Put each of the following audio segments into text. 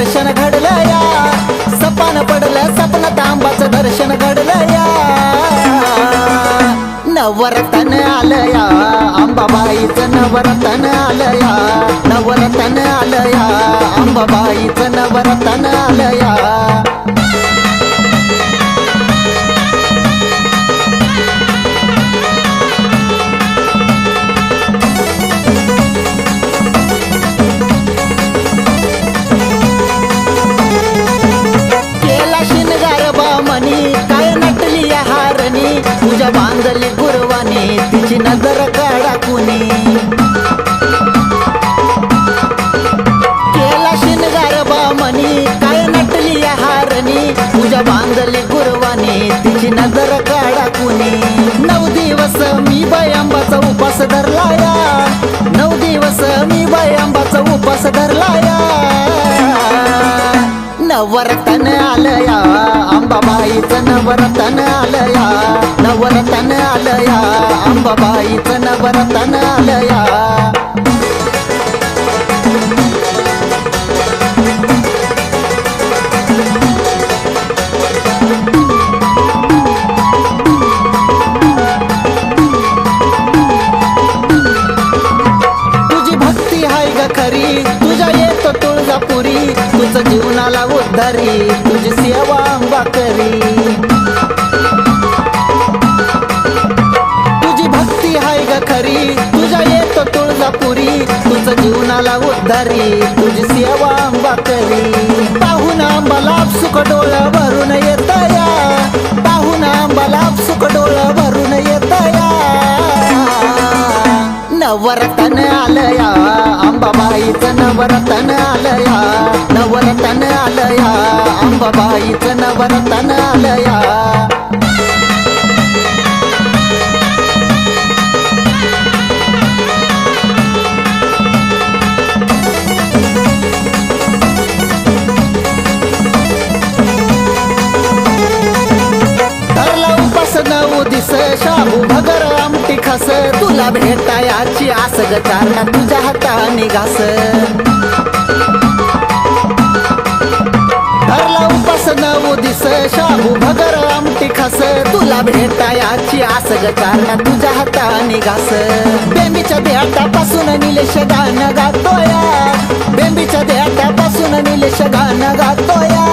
दर्शन घडलं या, सपान पडलं सपनात आंबाचं दर्शन घडलं या. नवरतन आलं या, अंबाबाईचं नवरतन आलं या, नवरतन आलं या, अंबाबाईचं नवरतन आलं या. तुझ्या बांधली गुरवाने तिची नजर काढा कुणी. केला शिनगार बामणी काय नटली या हारणी, तुझ्या बांधली गुरवाने तिची नजर काढा कुणी. 9 दिवस मी बाई अंबाचा उपास धरला या, 9 दिवस मी बाई अंबाचा उपास धरला या. नवरतन आलं या, अंबाबाईचं नवरतन आलं या, नवरतन आलं या, अंबाबाईचं नवरतन आलं या. तुझी भक्ती हाय ग खरी, तुझ्या येतो तुळजापुरी, तुझं जीवनाला उद्धारी, तुझी सेवा अंबा करी. तुझी भक्ती हाय ग खरी, तुझ्या येतो तुळजापुरी, तुझं जीवनाला उद्धारी, तुझी सेवा अंबा करी. पाहून आंबाला सुख डोळं भरून येत या, पाहून आंबाला सुख डोळं भरून येत या. नवरतन आलं या, अंबाबाईचं नवरतन आलं या, नवरतन आलं या, अंबाबाईचं नवरतन आलं या. धरला उपास 9 दिस, शाहू भगर आमटी खास, तुला भेटायाची आस ग चारणा तुझ्या हाताने घास. धरला उपास 9 दिस, शाहू भगर आमटी खास, तुला भेटायाची आस ग चारणा तुझ्या हाताने घास. बेंबीच्या देहाटापासून निलेश गाणं गातोया, बेंबीच्या देहाटापासून निलेश गाणं गातोया.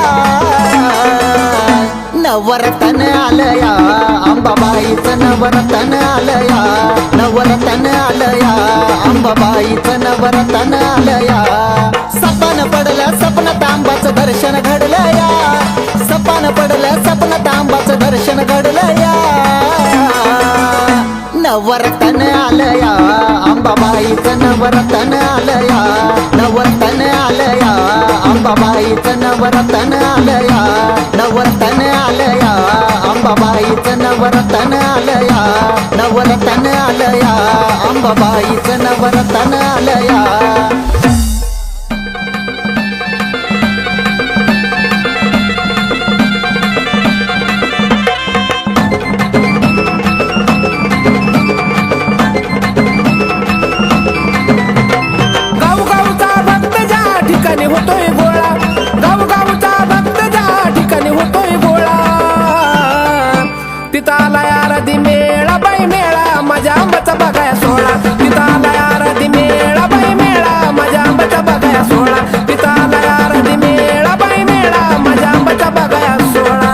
नवरतन आलं या, अंबाबाईचं नवरतन आलं या, नवरतन आलं या, अंबाबाईचं नवरतन आलं या. सपान पडलं सपनात आंबाचं दर्शन घडलं या, सपान पडलं सपनात आंबाचं दर्शन घडलं या. नवरतन आलं या, अंबाबाईचं नवरतन आलं या, नवरतन आलं या, अंबाबाईचं नवरतन आलं या, नवरतन आलं या, अंबाबाईचं नवरतन आलं या, नवरतन आलं या, अंबाबाईचं नवरतन आलं या. होतोय गोळा, गावगावचा भक्त ज्या ठिकाणी होतोय गोळा. तिथं आला आराधी मेळा बाई मेळा, माझ्या आंबाचा बघाया सोळा. तिथं आला आराधी मेळा बाई मेळा, माझ्या आंबाचा बघाया सोळा. तिथं आला आराधी मेळा बाई मेळा, माझ्या आंबाचा बघाया सोळा.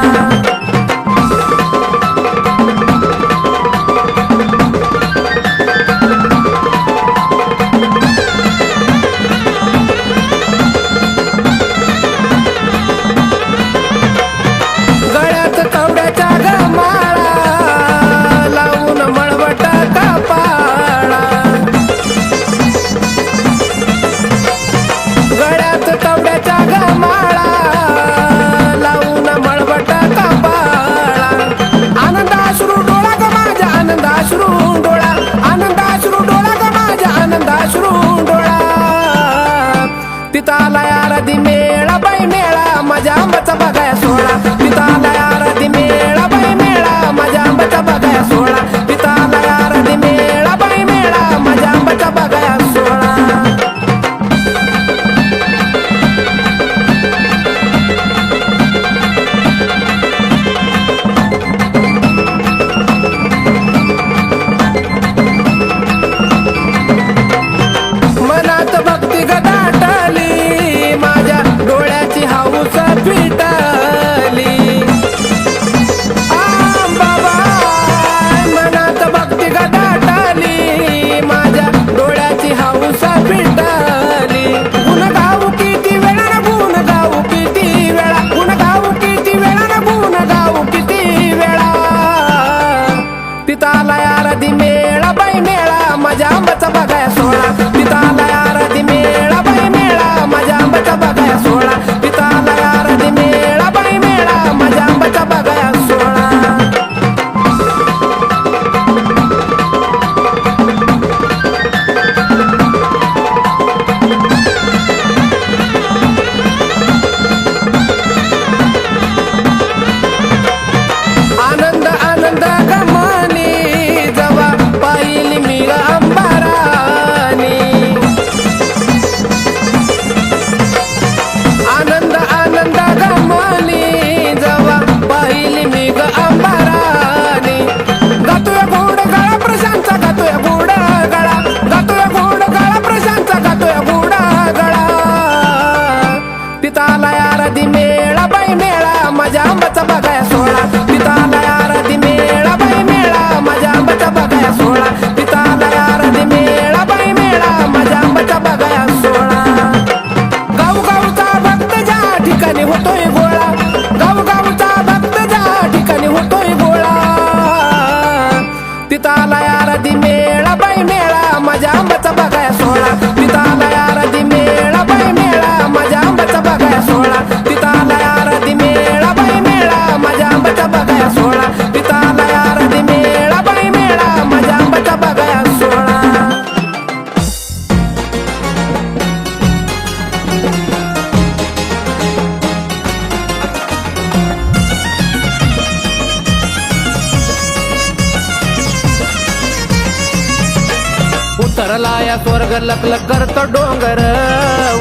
उतरला या स्वर्ग लखलख करतो डोंगर,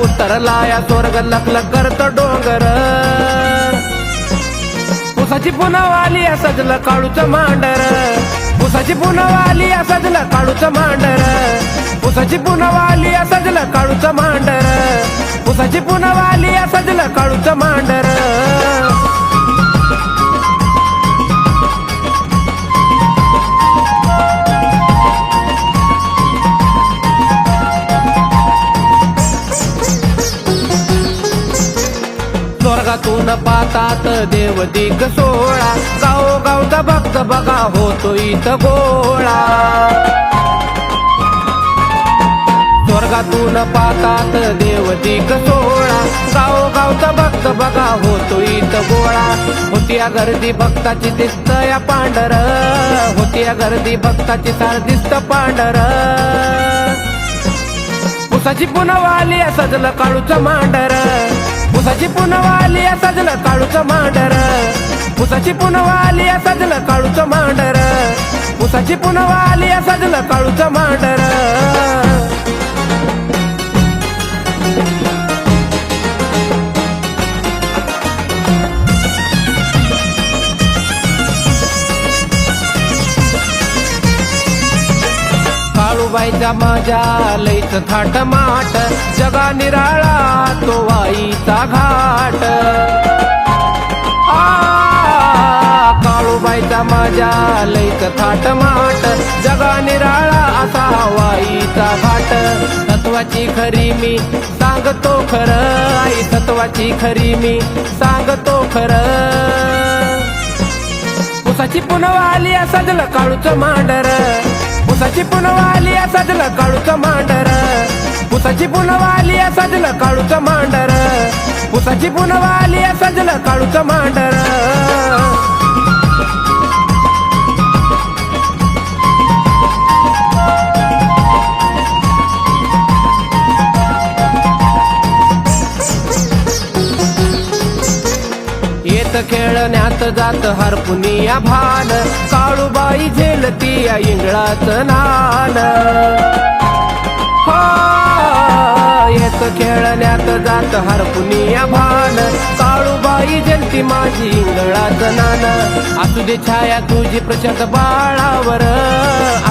उतरला या स्वर्ग लखलख करतो डोंगर. उसाची पुनवाली सजलं काळूचं मांडर, उसाची पुनवाली सजलं काळूचं मांडर, उसाची पुनवाली सजलं काळूचं मांडर, उसाची पुनवाली सजलं काळूचं मांडर. स्वर्गातून पातात देव दिग सोळा, गावोगावचा भक्त बघा होतो इथं गोळा. स्वर्गातून पातात देव दिग सोळा, गावोगावचा भक्त बघा होतो इथं गोळा. होती या गर्दी भक्ताची दिसत या पांढर, होती या गर्दी भक्ताची सार दिसत पांढर. उसाची पुनवाली सजलं काळूचं मांडर, उसाची पुनवाली सजलं काळूचं मांडर, उसाची पुनवाली सजलं काळूचं मांडर, उसाची पुनवाली सजलं काळूचं मांडर. काळूबाईचा माझ्या लईच थाट माट, जगा निराळा तो वाईचा घाट. काळूबाईचा माझ्या लईच थाट माट, जगा निराळा असा वाईचा घाट. तत्वाची खरी मी सांगतो खरं, आई तत्वाची खरी मी सांगतो खरं. उसाची पुनवाली सजलं काळूचं मांडर, उसाची पुनवाली सजलं काळूचं मांडर, उसाची पुनवाली सजलं काळूचं मांडर, उसाची पुनवाली सजलं काळूचं मांडर. येत खेळण्यात जात हरपुनिया भान, काळूबाई झेलती या इंगळाचं नान. येत खेळण्यात जात हरपुनिया भान, काळूबाई झेलती माझी इंगळाचं नान. असू दे छाया तुझी प्रचंड बाळावर,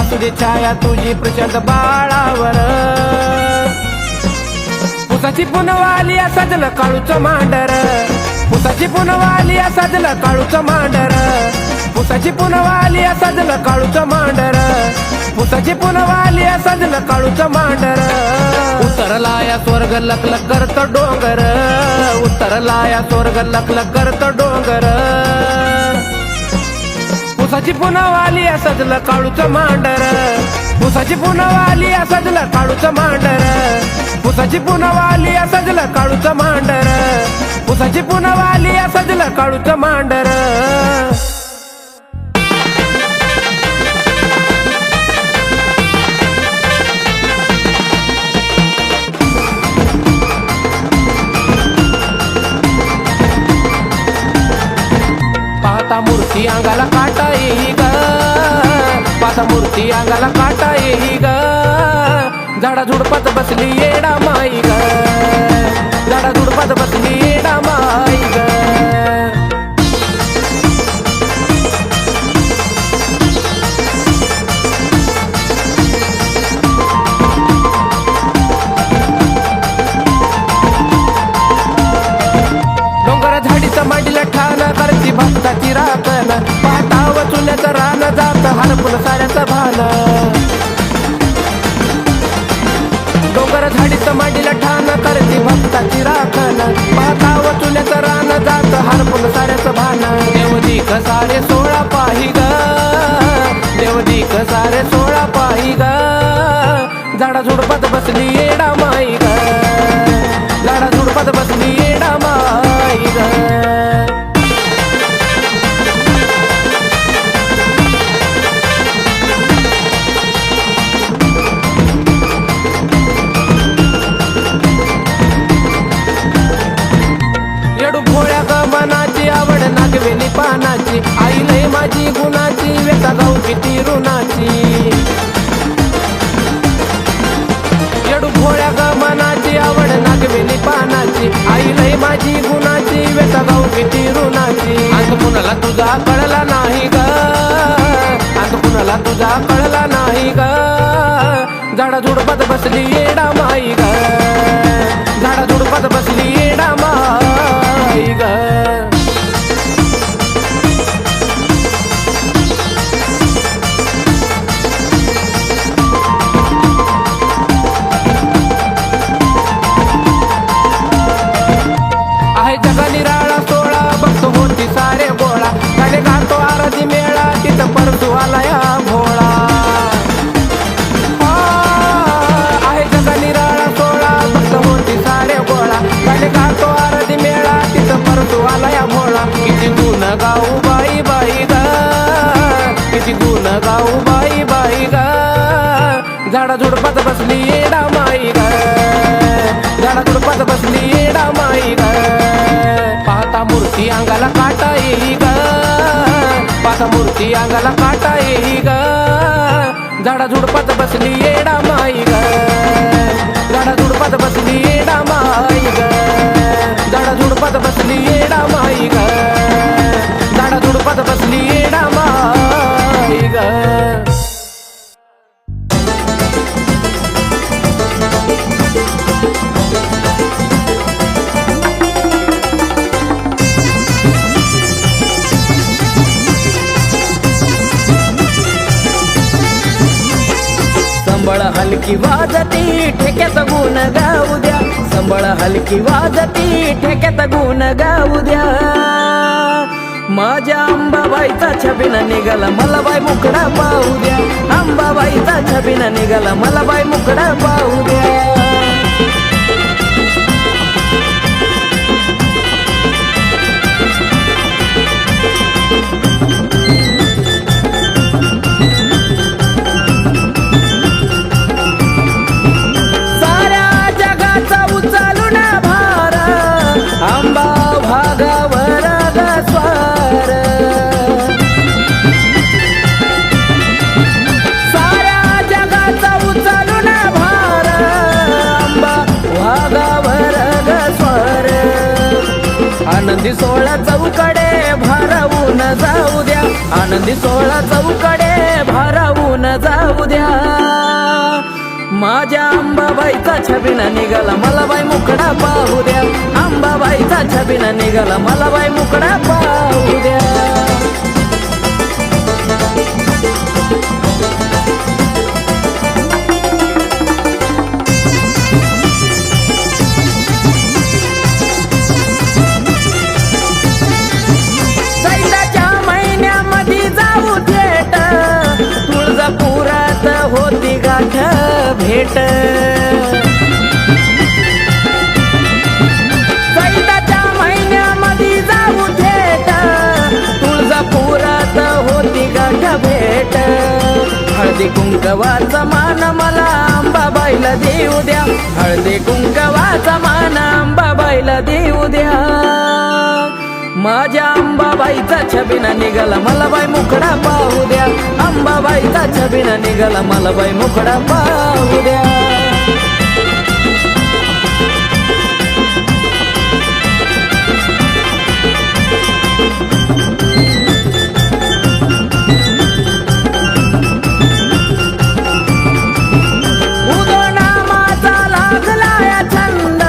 असू दे छाया तुझी प्रचंड बाळावर. उसाची पुनवाली सजलं काळूचं मांडर, उसाची पुनवाली सजलं काळूचं मांडर, उसाची पुनवाली सजलं काळूचं मांडर, उसाची पुनवाली सजलं काळूचं मांडर. उतरला या स्वर्ग लखलख करतो डोंगर, उतरला या स्वर्ग लखलख करतो डोंगर. उसाची पुनवाली सजलं काळूचं मांडर, उसाची पुनवाली सजलं काळूचं मांडर, उसाची पुनवाली सजलं काळूचं मांडर, उसाची पुनवाली सजलं काळूचं मांडर. पाहता मूर्ती अंगाला काटा येई ग, पाहता मूर्ती अंगाला काटा येई ग. झाडा झुडपात बसली येडा माई ग, झाडा झुडपात बसली येडा माई ग. डोंगर झाडीचं मांडीला ठाण करती भक्ताची राखण, पाहता व चुल्याचं रान जात हरपून साऱ्याचं भान. डोंगर झाडीचं मांडीला ठाण करती भक्ताची राखण, पाहता व चुल्याचं रान जात हरपून साऱ्याचं भान. देवदीक सारे 16 पाही ग, देवदीक सारे 16 पाही ग. झाडा झुडपात बसली येडा माई ग, झाडा झुडपात बसली येडा माई ग. येडू भोळ्या ग मनाची आवड नागवेली पानाची, आई लय माझी गुणाची व्यथा गाऊ किती ऋणाची. तुझा कळला नाही ग, अंत कुणाला तुझा कळला नाही ग. झाडा झुडपात बसली येडा माई ग, झाडा झुडपात बसली येडा माई ग. आहे जगा निराळा सोळा, बघतो होती सारे गोळा, गाणे गातो आरती मेळा, तिथं परतू आला या भोळा. आहे जगा निराळा सोळा, बघतो होती सारे गोळा, गाणे गातो आरती मेळा, तिथं परतू आला या भोळा. किती गुण गाऊ बाई बाई ग, किती गुण गाऊ बाई बाई ग. झाडा झुडपात बसली येडा माई ग, झाडा झुडपात बसली येडा माई ग. पाहता मूर्ती अंगाला काटा येई ग, पाहता मूर्ती अंगाला काटा येई ग. झाडा झुडपात बसली येडा माई ग, झाडा झुडपात बसली येडा माई ग, झाडा झुडपात बसली येडा माई ग, झाडा झुडपात बसली येडा माई ग. संबळ हलकी वाजती ठेक्यात गुण गाऊ द्या, संबळ हलकी वाजती ठेक्यात गुण गाऊ द्या. माझ्या अंबाबाईचा छबिना निघाला मला बाई मुकडा पाहू द्या, अंबाबाईचा छबिना निघाला मला बाई मुकडा पाहू द्या. आंबा भागावर स्वार, साऱ्या जगाचा उचलून भार, आंबा भागावर स्वार. आनंदी सोहळा चौकडे भारावून जाऊ द्या, आनंदी सोहळा चौकडे भारावून जाऊ द्या. माझ्या अंबाबाईचा छबिना निघाला मला बाई मुकडा पाहू द्या, अंबाबाईचा छबिना निघाला मला बाई मुकडा पाहू द्या. चैत्राच्या महिन्यामध्ये जाऊ थेट, तुळजापुरात होती गाठ भेट. चैत्राच्या महिन्यामध्ये जाऊ थेट, तुळजापुरात होती गाठ भेट. हळदी कुंकवाचा मान मला अंबाबाईला देऊ द्या, हळदी कुंकवाचा मान अंबाबाईला देऊ द्या. माझ्या अंबाबाईचा छबिना निघाला मला बाई मुकडा पाहू द्या, अंबाबाईचा छबिना निघाला मला बाई मुकडा पाहू द्या. उदोनामाचा लागला या छंद,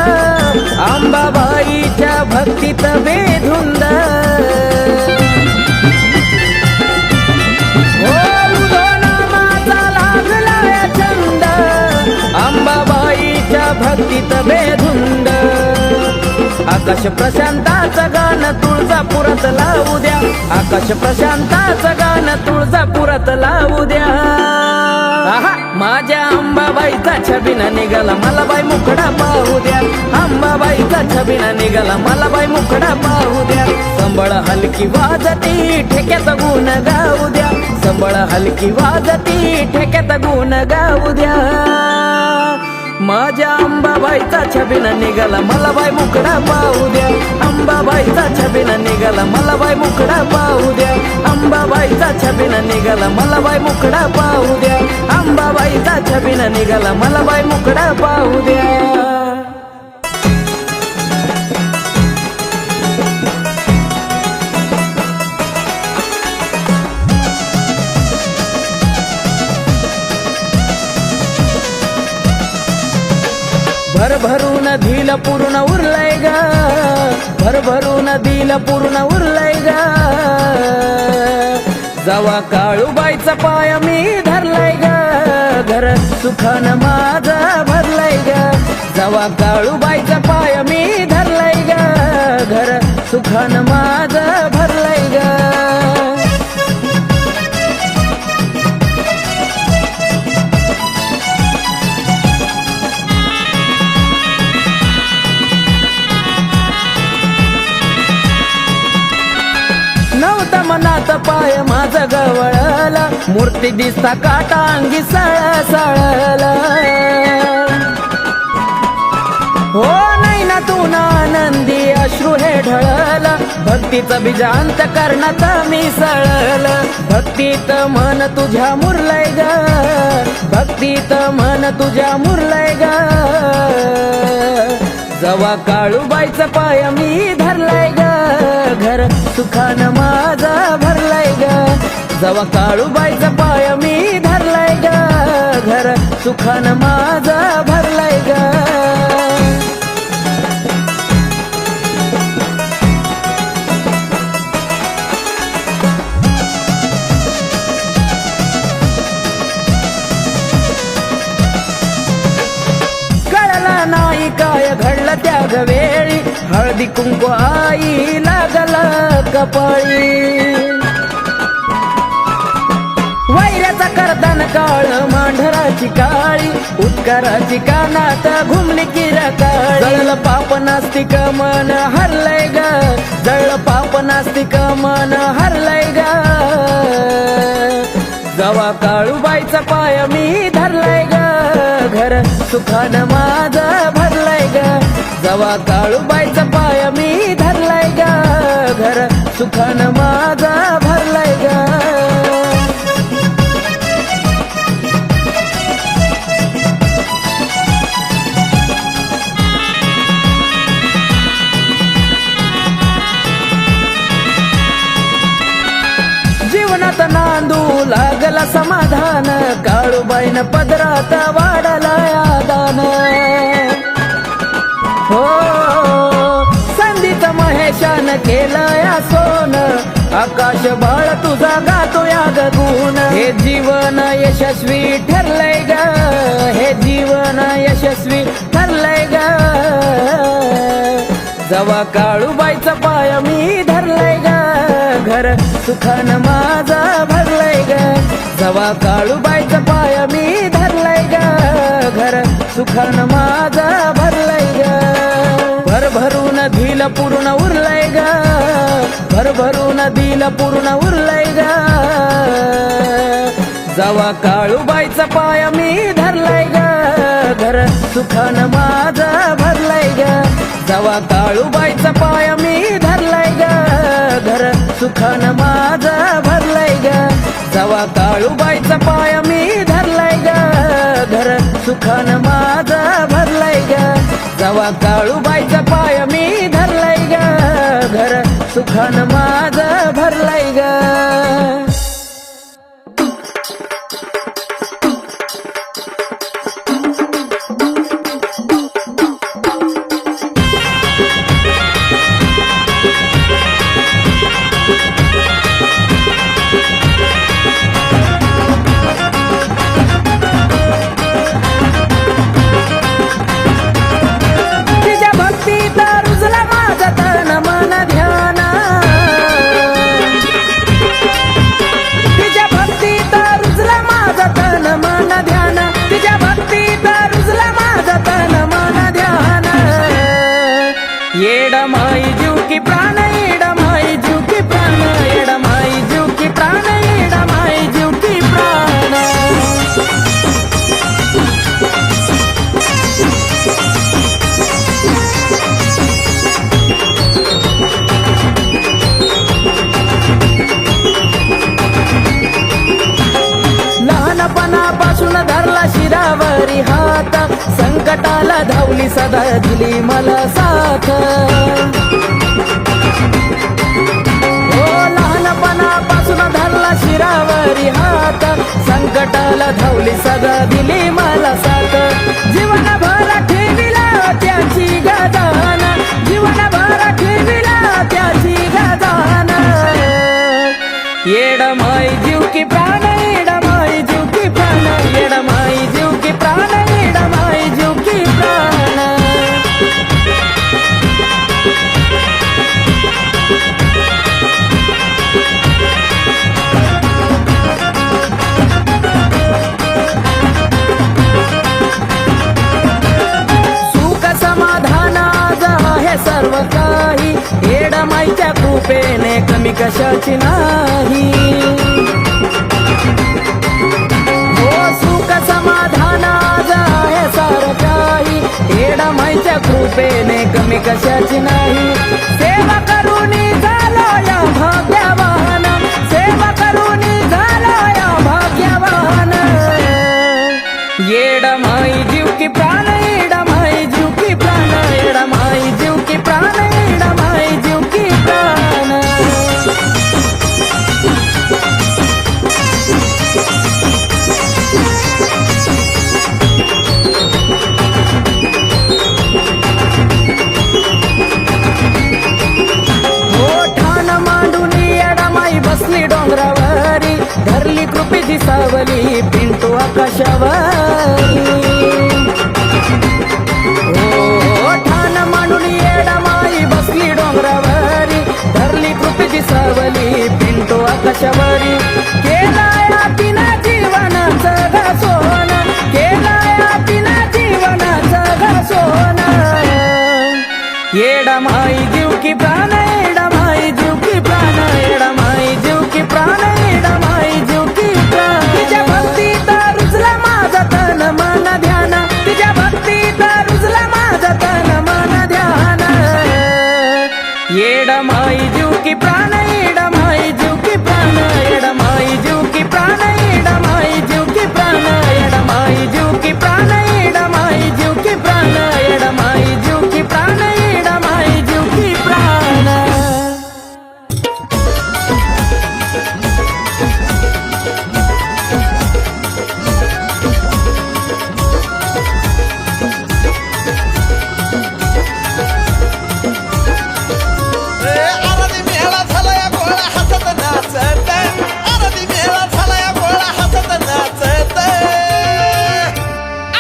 अंबाबाईच्या भक्तीत बेधुंद. भक्तीत बेधुंद. आकाश प्रशांताचं गाणं तुळजापुरात लावू द्या, आकाश प्रशांताचं गाणं तुळजापुरात लावू द्या. माझ्या अंबाबाईचा छबिना निघाला मला बाई मुकडा पाहू द्या, अंबाबाईचा छबिना निघाला मला बाई मुकडा पाहू द्या. संबळ हलकी वाजती ठेक्यात गुण गाऊ द्या, संबळ हलकी वाजती ठेक्यात गुण गाऊ द्या. माझ्या अंबाबाईचा छबिना निघाला मला बाई मुकडा पाहू द्या, अंबाबाईचा छबिना निघाला मला बाई मुकडा पाहू द्या, अंबाबाईचा छबिना निघाला मला बाई मुकडा पाहू द्या, अंबाबाईचा छबिना निघाला मला बाई मुकडा पाहू द्या. पूर्ण उरलंय ग, भरभरून दिल पूर्ण उरलंय ग. जवा काळूबाईचा पाय मी धरलाय ग, घर सुखानं माझं भरलंय ग. जवा काळूबाईचा पाय मी धरलाय ग, घर सुखानं माझं भरलंय ग. नव्हता मनात पाय माझं गवळला, मूर्ती दिसता काटा अंगी सळसळला. हो नाही ना तू ना आनंदी अश्रू हे ढळला, भक्तीचं बीज अंतकरणात मिसळलं. भक्तीत मन तुझ्या मुरलंय ग, भक्तीत मन तुझ्या मुरलंय ग. जवा काळूबाईचा पाय मी धरलाय ग, घर सुखानं माझं भरलाय ग. जवा काळूबाईचा पाय मी धरलाय ग, घर सुखानं माझं भरलाय ग. कळलं नाही काय घडलं त्या वेळी, हळदी कुंकू आई लागलं कपाळी. वैऱ्याचा करतान काळ मांढराची काळी, उत्काराची कानात घुमली किरकाळी. जळलं पाप नास्तिक मन हरलंय ग, जळलं पाप नास्तिक मन हरलंय ग. जवा काळूबाईचा पाय मी धरलाय ग, घर सुखानं माझं भरलाय ग. जवा काळूबाईचा पाय मी धरलाय ग, घर सुखानं माझं भरलाय ग. जीवनात नांदू लागला समाधान, काळूबाईन पदरात वाढला दान. हो संधीत महेशान केलं या सोन, आकाश बाळ तुझा गातो या गुण. हे जीवन यशस्वी ठरलंय ग, हे जीवन यशस्वी ठरलंय ग. जवा काळूबाईचा पाय मी धरलाय ग, घर सुखानं माझं भरलंय ग. जवा काळूबाईचा पाय मी धरलाय ग, घर सुखानं माझं भरलंय ग. भरभरून दिल पूर्ण उरलंय ग, भरभरून दिल पूर्ण उरलंय ग. जवा काळूबाईचा पाय मी धरलाय ग, घर सुखानं माझं भरलंय ग. जवा काळूबाईचा पाय मी धरलाय ग, घर सुखानं माझं भरलंय ग. जवा काळूबाईचा पाय मी धरलाय ग, घर सुखानं माझं भरलंय ग. जवा काळूबाईचा पाय मी धरलाय ग, घर सुखानं माझं भरलंय ग. एडमाई जीव की प्राण, एडमाई जीव की प्राण, एडमाई जीव की प्राण, एडमाई जीव की प्राण. लहानपणापासून धरला शिरावरी हात, संकटाला धावली सदा दिली मला साथ. हो लहानपणापासून धरला शिरावरी हात, संकटाला धावली सदा दिली मला साथ. जीवनभर ठेविला त्याची गाथ, की प्राण एडमाई जीव की प्राण एडमाई जीव की प्राण एडमाई जीव की प्राण सुख समाधान आज आहे सर्व काही एडमाईच्या कृपेने कमी कशाची नाही हो सुख समाधान आज आहे सर्व काही एडमाईच्या कृपेने कमी कशाची नाही सेवा करूनी झालो या भाग्यवान सेवा करूनी झालो या भाग्यवान एडमाई जीव की प्राण एडमाई जीव की प्राण एडमाई जीव की प्राण एडमाई जीव की प्राण ठाण मांडून एडमाई बसली डोंगरावरी धरली कृपेची सावली पिंटू आकाशावरी ठाण मांडून एडमाई बसली डोंगरावरी धरली कृपेची सावली पिंटू आकाशावरी केलाया तिना जीवनाचं घासोन केलाया तिना जीवनाचं घासोन एडमाई जीव की प्राण एडमाई जीव की प्राण एडमाई जीव की प्राण एडमाई जीव की प्राण तिच्या भक्तीत रुजला माझं तन मन ध्यान तिच्या भक्तीत रुजला माझं तन मन ध्यान एडमाई जीव की प्राण एडमाई जीव की प्राण एडमाई जीव की प्राण एडमाई जीव की प्राण एडमाई जीव की प्राण एडमाई जीव की प्राण एडमाई जीव की प्राण एडमाई जीव की प्राण आरती मेळा झाला गोळा हसत नाचत आरती मेळा झाला गोळा हसत नाचत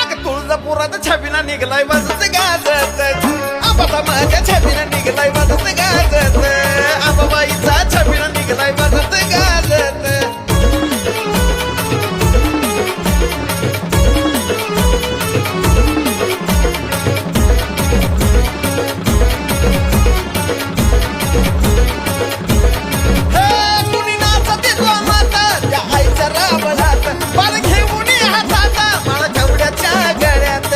अग तुळजापुरात छबिना निघलाय वाजत गाजत आबाचा माझ्या छबिना निघलाय वाजत गाजत आबाबाईचा छबिना निघलाय वाजत गाजत कुणी नाचते जोमात त्या आईच्या रावणात बाळ घेऊन हातात माळ कवड्याच्या गळ्यात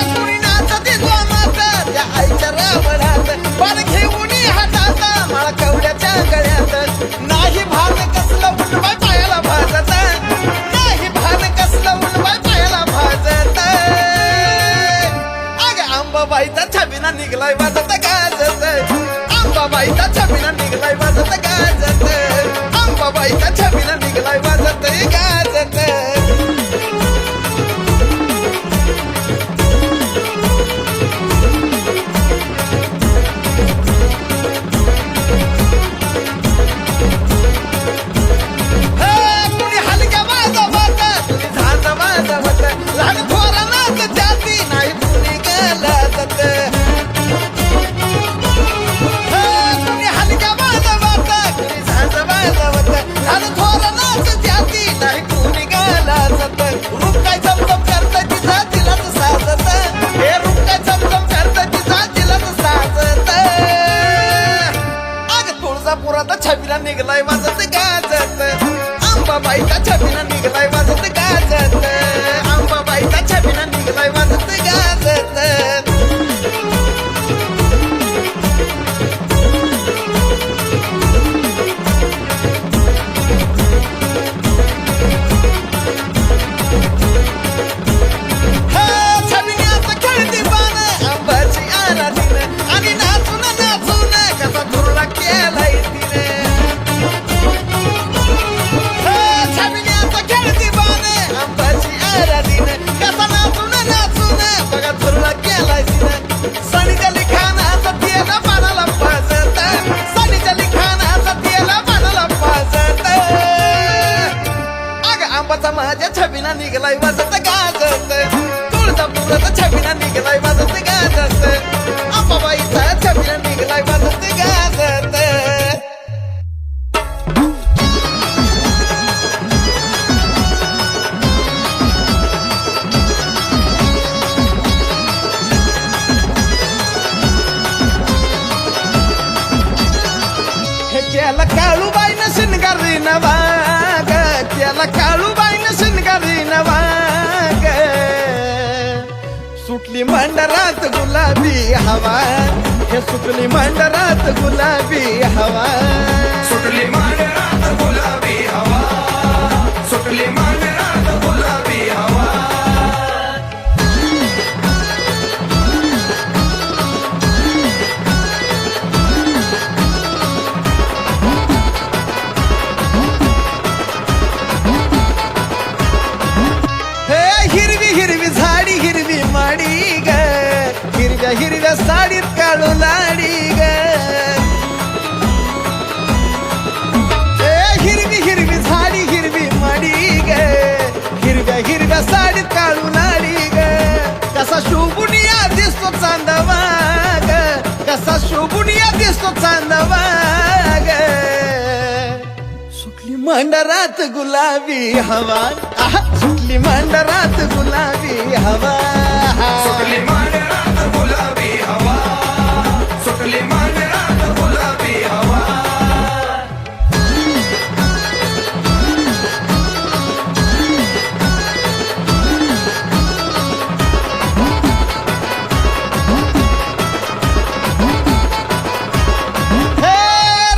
कुणी नाचते जोमात त्या आईच्या रावणात बाळ घेऊन हातात माळ कवड्याच्या गळ्यात नाही भान कसलं उलवाय पायाला भाजत नाही भान कसलं उलवाय पायाला भाजत अग अंबाबाईचा छबिना निघलाय वाजत गाजत अंबाबाईचा छबिना निघलाय वाजत गाजत अंबाबाईचा छबिना निघलाय वाजत गाजत कुणी हलक्या वाजवत कुणी झांज वाजवत लहान थोरानाच जाती नाही कुणी गलत कुणी हलक्या वाजवत कुणी झांज वाजवत लहान थोरानाच जाती नाही कुणी गलत रूप काय चमचम करत तिचा तिलाच साजत हे रूप काय चमचम करत तिचा तिलाच साजत अग तुळजापुरात छबिना निघलाय वाजत गाजत अंबाबाईचा छबिना निघलाय वाजत गाजत अंबाबाईचा छबिना निघलाय वाजत गाजत छबिन्याचं खेळती पान अंबाची आराधीन आणि नाचून नाचून कसा धुरळा केलाय तिने छबिन्याचं खेळती गाजत छबिना निघलाय वाजत गाजत अंबाबाईचा छबिना निघलाय वाजत गाजत हे केला काळूबाईनं शिनगारी नवाग केला काळूबाईनं शिनगारी नवाग सुटली मंडरात गुलाबी हवा हे सुटली मंडरात गुलाबी हवा सुटली मांडरात गुलाबी हवा सुटली मांडरात गुलाबी हवा हे हिरवी हिरवी झाडी हिरवी माडी ग हिरव्या हिरव्या साडीत काळू लाडी ग हे हिरवी हिरवी झाडी हिरवी माडी ग हिरव्या हिरव्या साडीत काळू लाडी ग कसा शोभुनिया दिसतो चांदवा ग कसा शोभुनिया दिसतो चांदवा ग सुटली मंडरात गुलाबी हवा आहा, सुटली मंडरात गुलाबी हवा सुटली मांडरात गुलाबी हवा सुटली मांडरात गुलाबी हवा हे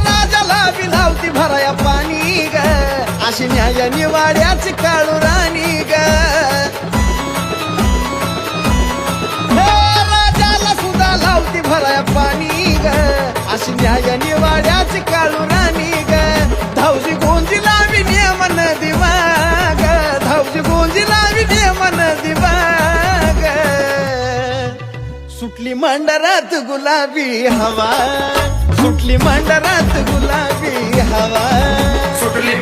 राजाला बिलावती भराया पाणी ग अशी न्याय निवाड्याची काळू राणी ग हे राजाला सुद्धा लावती भराया पाणी ग अशी न्याय निवाड्याची काळू राणी ग धावजी गोंजी लावी नियमन दिवा ग धावजी गोंजी लावी नियमन दिवा ग सुटली मंडरात गुलाबी हवा सुटली मंडरात गुलाबी हवा सुटली